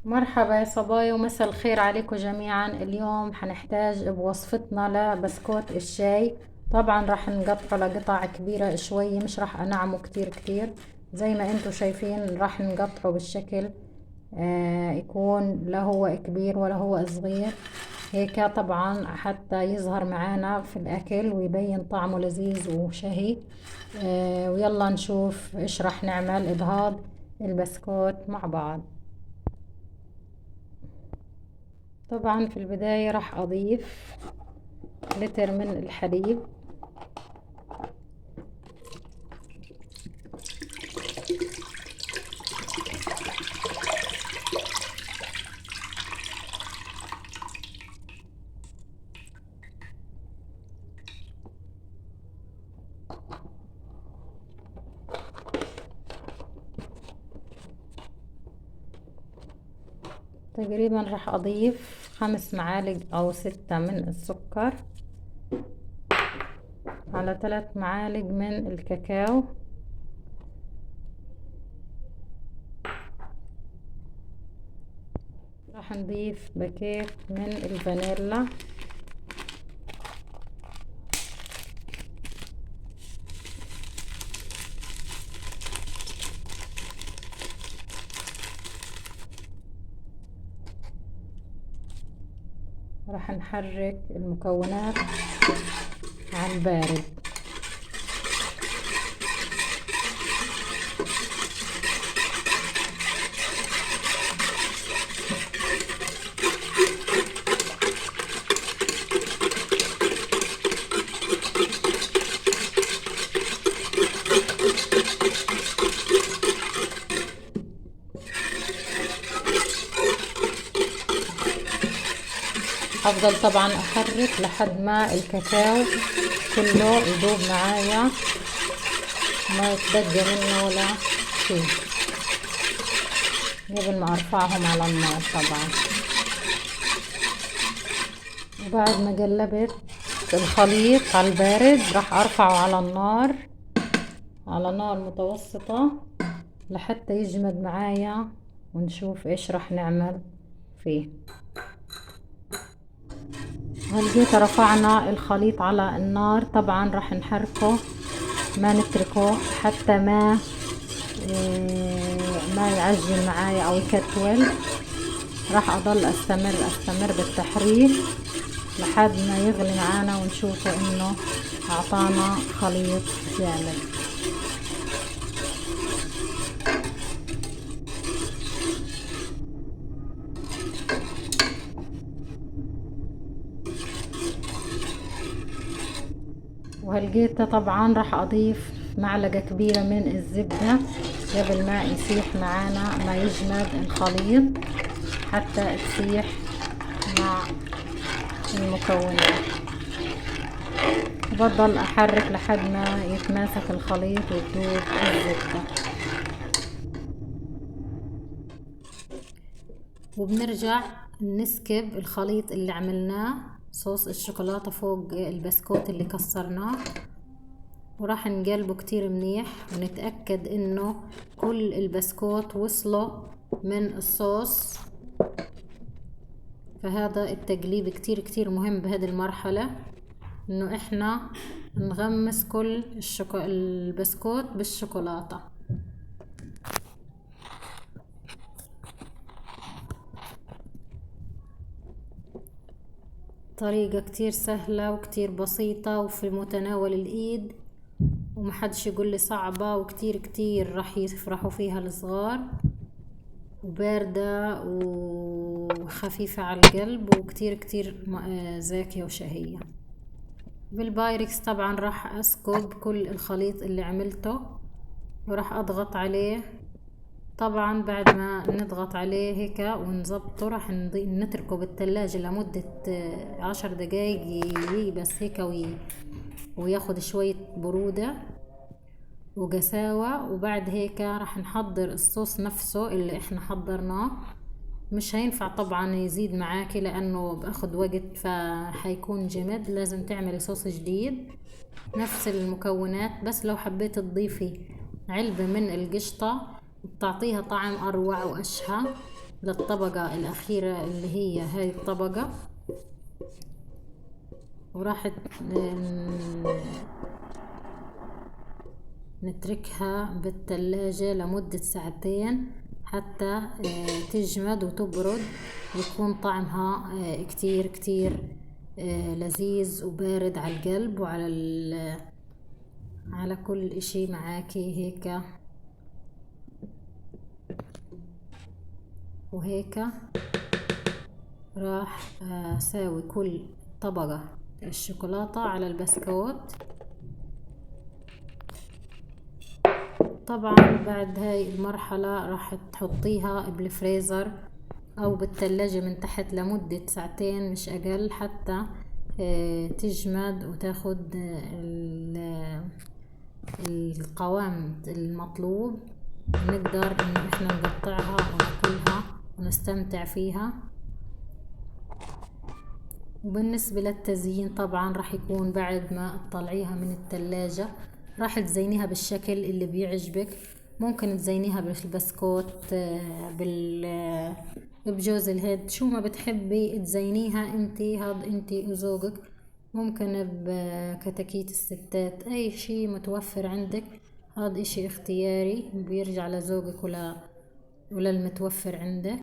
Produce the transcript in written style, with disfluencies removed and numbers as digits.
مرحبا يا صبايا ومساء الخير عليكم جميعا. اليوم حنحتاج بوصفتنا لبسكوت الشاي. طبعا راح نقطعه لقطع كبيرة شوي، مش راح انعمه كتير كتير. زي ما انتم شايفين راح نقطعه بالشكل يكون لا هو كبير ولا هو صغير، هيك طبعا حتى يظهر معانا في الاكل ويبين طعمه لذيذ وشهي. ويلا نشوف ايش راح نعمل بهذا البسكوت مع بعض. طبعا في البداية راح أضيف لتر من الحليب، تقريبا راح أضيف 5 معالق أو 6 من السكر، على 3 معالق من الكاكاو، راح نضيف باكيت من الفانيلا، راح نحرك المكونات على البارد. أفضل طبعا أحرك لحد ما الكاكاو كله يذوب معايا، ما يتبقى منه ولا شيء قبل ما أرفعهم على النار. طبعا وبعد ما قلبت الخليط على البارد راح أرفعه على النار، على نار متوسطة لحتى يجمد معايا، ونشوف ايش راح نعمل فيه. هلقيت رفعنا الخليط على النار، طبعا راح نحركه، ما نتركه حتى ما يعجن معايا او يكتول. راح اضل استمر بالتحريك لحد ما يغلي معانا ونشوفه انه اعطانا خليط جامد. وهلقيته طبعا راح اضيف معلقة كبيرة من الزبدة قبل ما يسيح معانا، ما يجمد الخليط حتى تسيح مع المكونات. بفضل احرك لحد ما يتماسك الخليط وتذوب الزبدة. وبنرجع نسكب الخليط اللي عملناه صوص الشوكولاتة فوق البسكوت اللي كسرناه، وراح نقلبه كتير منيح ونتأكد انه كل البسكوت وصله من الصوص. فهذا التقليب كتير كتير مهم بهذه المرحلة، انه احنا نغمس كل البسكوت بالشوكولاتة. طريقة كتير سهلة وكتير بسيطة وفي متناول الايد، ومحدش يقول لي صعبة، وكتير كتير راح يفرحوا فيها الصغار، وباردة وخفيفة على القلب، وكتير كتير زاكية وشهية. بالبايركس طبعا راح اسكب كل الخليط اللي عملته وراح اضغط عليه. طبعا بعد ما نضغط عليه هيك ونظبطه راح نتركه بالثلاجة لمدة 10 دقايق بس هيك وياخد شوية برودة وقساوة. وبعد هيك راح نحضر الصوص نفسه اللي احنا حضرناه. مش هينفع طبعا يزيد معاكي لانه باخد وقت فحيكون جمد، لازم تعملي صوص جديد نفس المكونات، بس لو حبيت تضيفي علبة من القشطة بتعطيها طعم اروع واشهى. للطبقة الأخيرة اللي هي هاي الطبقة، وراح نتركها بالثلاجة لمدة ساعتين حتى تجمد وتبرد، ويكون طعمها كتير كتير لذيذ وبارد على القلب وعلى على كل اشي معاكي هيك. وهيك راح اساوي كل طبقة الشوكولاتة على البسكوت. طبعا بعد هاي المرحلة راح تحطيها بالفريزر او بالثلاجة من تحت لمدة ساعتين مش اقل، حتى تجمد وتاخد القوام المطلوب، نقدر انه احنا نقطعها وناكلها ونستمتع فيها. وبالنسبة للتزيين طبعا راح يكون بعد ما تطلعيها من الثلاجة راح تزينيها بالشكل اللي بيعجبك. ممكن تزينيها بالبسكوت، بجوز الهند، شو ما بتحبي تزينيها انتي، هاد انتي وذوقك. ممكن بكتاكيت الستات، اي شي متوفر عندك، هاد اشي اختياري بيرجع لذوقك وللمتوفر عندك.